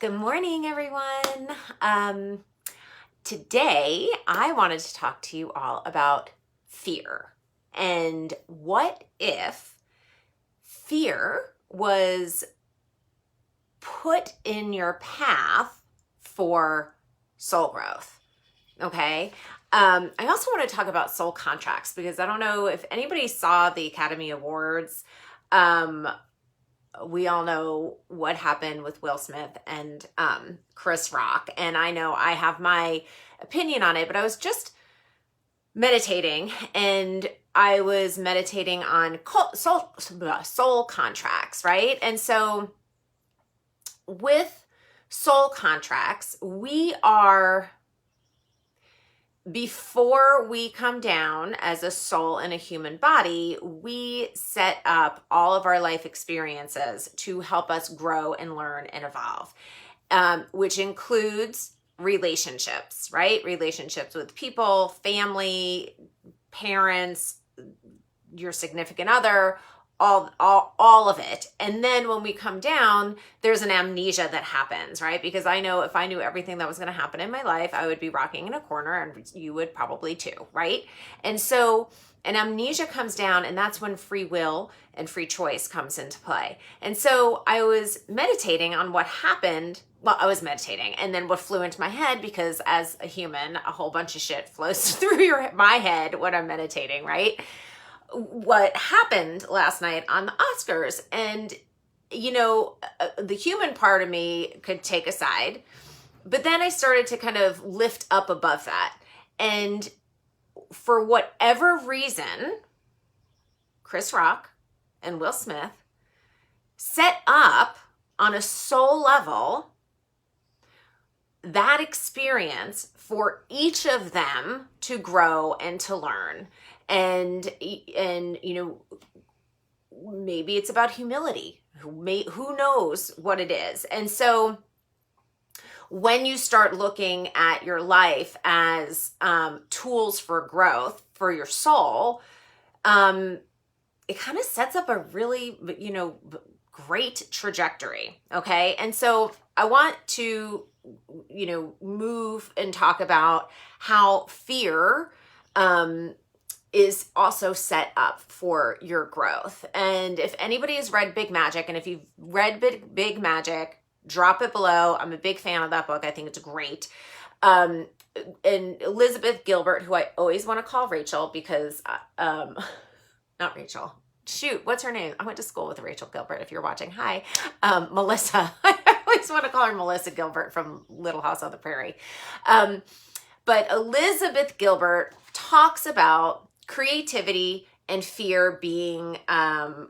Good morning, everyone. Today, I wanted to talk to you all about fear. And what if fear was put in your path for soul growth? Okay. I also want to talk about soul contracts because I don't know if anybody saw the Academy Awards. We all know what happened with Will Smith and Chris Rock. And I know I have my opinion on it, but I was just meditating and I was meditating on soul contracts, right? And so with soul contracts, before we come down as a soul in a human body, we set up all of our life experiences to help us grow and learn and evolve, which includes relationships, right? Relationships with people, family, parents, your significant other, all of it. And then when we come down, there's an amnesia that happens, right? Because I know if I knew everything that was going to happen in my life, I would be rocking in a corner, and you would probably too, right? And so an amnesia comes down, and that's when free will and free choice comes into play. And so I was meditating on what happened. Well, I was meditating, and then what flew into my head, because as a human, a whole bunch of shit flows through my head when I'm meditating, right? What happened last night on the Oscars. And, the human part of me could take a side, but then I started to kind of lift up above that. And for whatever reason, Chris Rock and Will Smith set up on a soul level that experience for each of them to grow and to learn. And maybe it's about humility. Who knows what it is? And so when you start looking at your life as tools for growth for your soul, it kind of sets up a really, great trajectory. Okay. And so I want to, move and talk about how fear, is also set up for your growth. And if anybody has read Big Magic, and if you've read Big Magic, drop it below. I'm a big fan of that book. I think it's great. And Elizabeth Gilbert, who I always want to call Rachel because, not Rachel. Shoot, what's her name? I went to school with Rachel Gilbert, if you're watching. Hi. Melissa. I always want to call her Melissa Gilbert from Little House on the Prairie. But Elizabeth Gilbert talks about creativity and fear being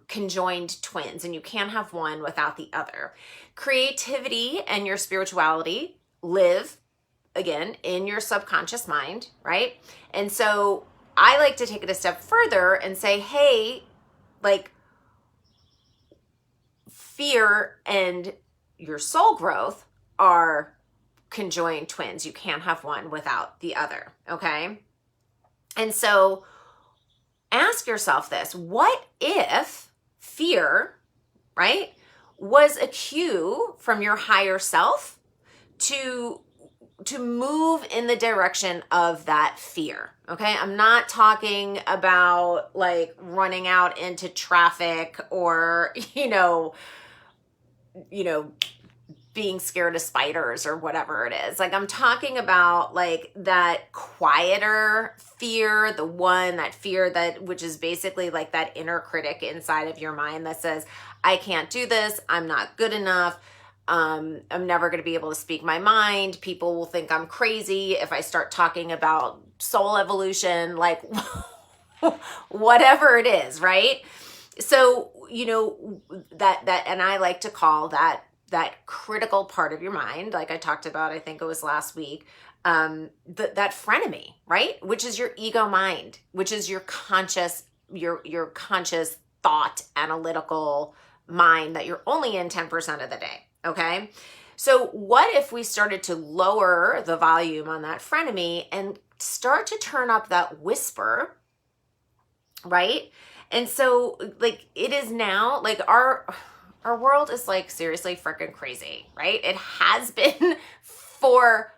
conjoined twins, and you can't have one without the other. Creativity and your spirituality live, again, in your subconscious mind, right? And so I like to take it a step further and say, hey, like, fear and your soul growth are conjoined twins. You can't have one without the other, okay? And so ask yourself this: what if fear, right, was a cue from your higher self to move in the direction of that fear? Okay, I'm not talking about like running out into traffic or, being scared of spiders or whatever it is. Like, I'm talking about like that quieter fear, that fear which is basically like that inner critic inside of your mind that says, I can't do this. I'm not good enough. I'm never going to be able to speak my mind. People will think I'm crazy if I start talking about soul evolution, like whatever it is, right? So, that, and I like to call that critical part of your mind, like I talked about, I think it was last week, that frenemy, right? Which is your ego mind, which is your conscious thought, analytical mind that you're only in 10% of the day. Okay. So what if we started to lower the volume on that frenemy and start to turn up that whisper, right? And so like it is now like Our world is like seriously freaking crazy, right? It has been for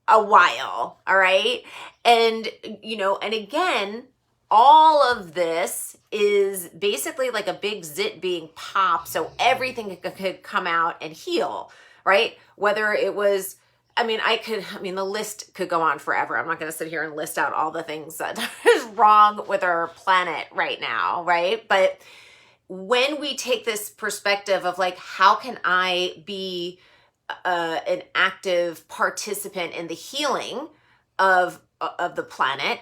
a while, all right? And, and again, all of this is basically like a big zit being popped so everything could come out and heal, right? Whether it was, the list could go on forever. I'm not going to sit here and list out all the things that is wrong with our planet right now, right? But when we take this perspective of like, how can I be an active participant in the healing of the planet,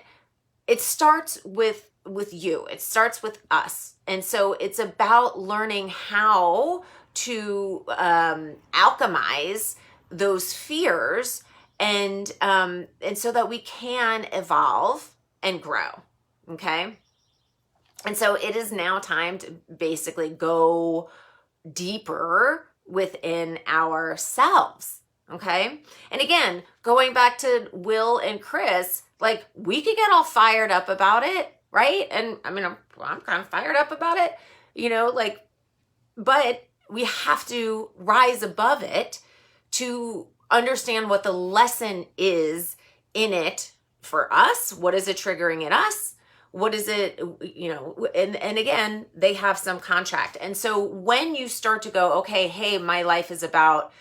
it starts with you. It starts with us. And so it's about learning how to alchemize those fears and so that we can evolve and grow. Okay. And so it is now time to basically go deeper within ourselves. Okay. And again, going back to Will and Chris, like we could get all fired up about it, right? And I'm kind of fired up about it, but we have to rise above it to understand what the lesson is in it for us. What is it triggering in us? What is it, and again, they have some contract. And so when you start to go, okay, hey, my life is about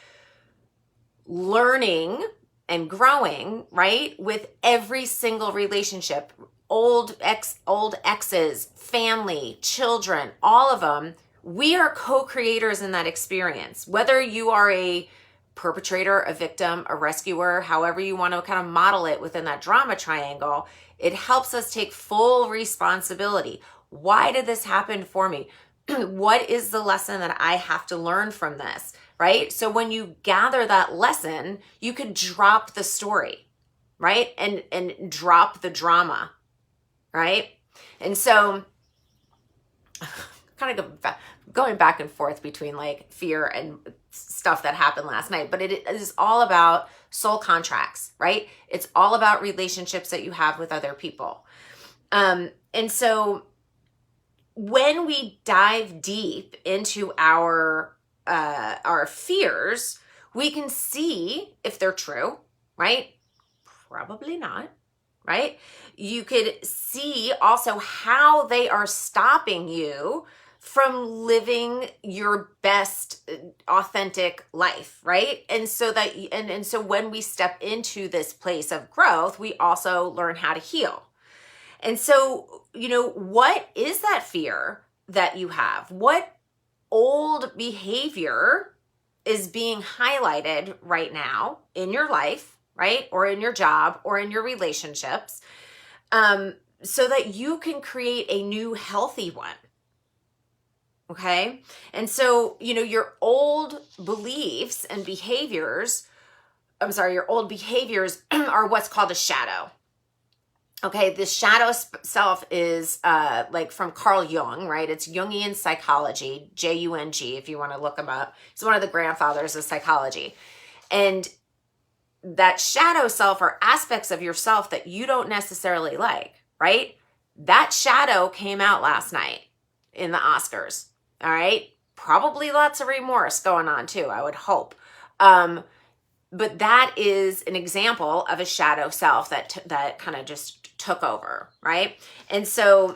learning and growing, right? With every single relationship, old exes, family, children, all of them, we are co-creators in that experience. Whether you are a perpetrator, a victim, a rescuer, however you want to kind of model it within that drama triangle, it helps us take full responsibility. Why did this happen for me? What is the lesson that I have to learn from this, right? So when you gather that lesson, you could drop the story, right? And drop the drama, right? And so kind of going back and forth between like fear and stuff that happened last night, but it is all about soul contracts, right? It's all about relationships that you have with other people. And so when we dive deep into our fears, we can see if they're true, right? Probably not, right? You could see also how they are stopping you from living your best authentic life, right? And so that and so when we step into this place of growth, we also learn how to heal. And so, what is that fear that you have? What old behavior is being highlighted right now in your life, right? Or in your job or in your relationships, so that you can create a new healthy one. Okay. And so, your old beliefs and behaviors, your old behaviors are what's called a shadow. Okay. The shadow self is like from Carl Jung, right? It's Jungian psychology, Jung, if you want to look him up. He's one of the grandfathers of psychology. And that shadow self are aspects of yourself that you don't necessarily like, right? That shadow came out last night in the Oscars. All right. Probably lots of remorse going on too, I would hope. But that is an example of a shadow self that kind of just took over, right? And so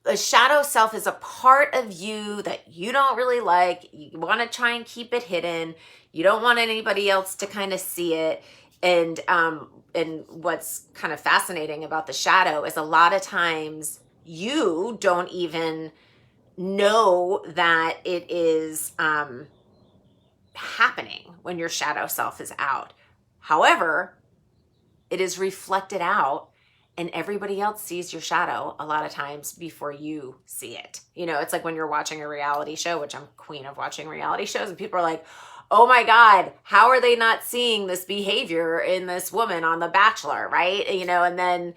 a shadow self is a part of you that you don't really like. You want to try and keep it hidden. You don't want anybody else to kind of see it. And what's kind of fascinating about the shadow is a lot of times you don't even know that it is happening when your shadow self is out. However, it is reflected out and everybody else sees your shadow a lot of times before you see it. It's like when you're watching a reality show, which I'm queen of watching reality shows, and people are like, oh my God, how are they not seeing this behavior in this woman on The Bachelor, right? And then,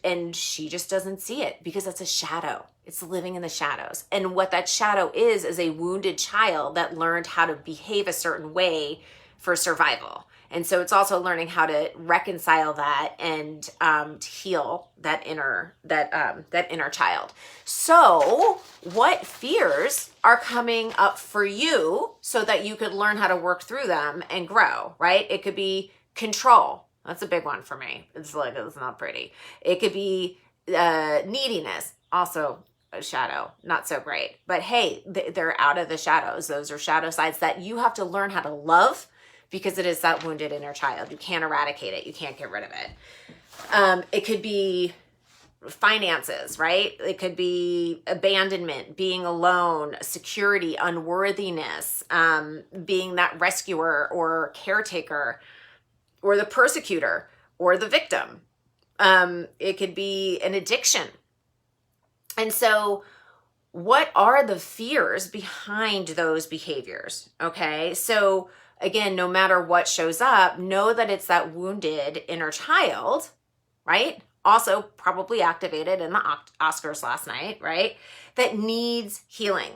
and she just doesn't see it because it's a shadow. It's living in the shadows. And what that shadow is a wounded child that learned how to behave a certain way for survival. And so it's also learning how to reconcile that and to heal that inner child. So what fears are coming up for you so that you could learn how to work through them and grow, right? It could be control. That's a big one for me. It's not pretty. It could be neediness, also a shadow, not so great. But hey, they're out of the shadows. Those are shadow sides that you have to learn how to love, because it is that wounded inner child. You can't eradicate it. You can't get rid of it. It could be finances, right? It could be abandonment, being alone, security, unworthiness, being that rescuer or caretaker, or the persecutor, or the victim. It could be an addiction. And so what are the fears behind those behaviors? Okay. So again, no matter what shows up, know that it's that wounded inner child, right? Also probably activated in the Oscars last night, right? That needs healing.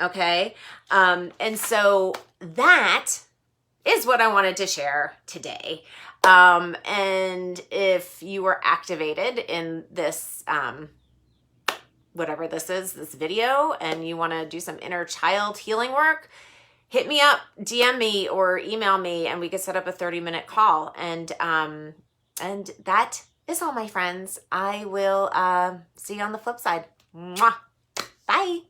Okay. And so that is what I wanted to share today. And if you were activated in this, whatever this is, this video, and you want to do some inner child healing work, hit me up, DM me or email me, and we could set up a 30-minute call. And that is all, my friends. I will see you on the flip side. Mwah. Bye.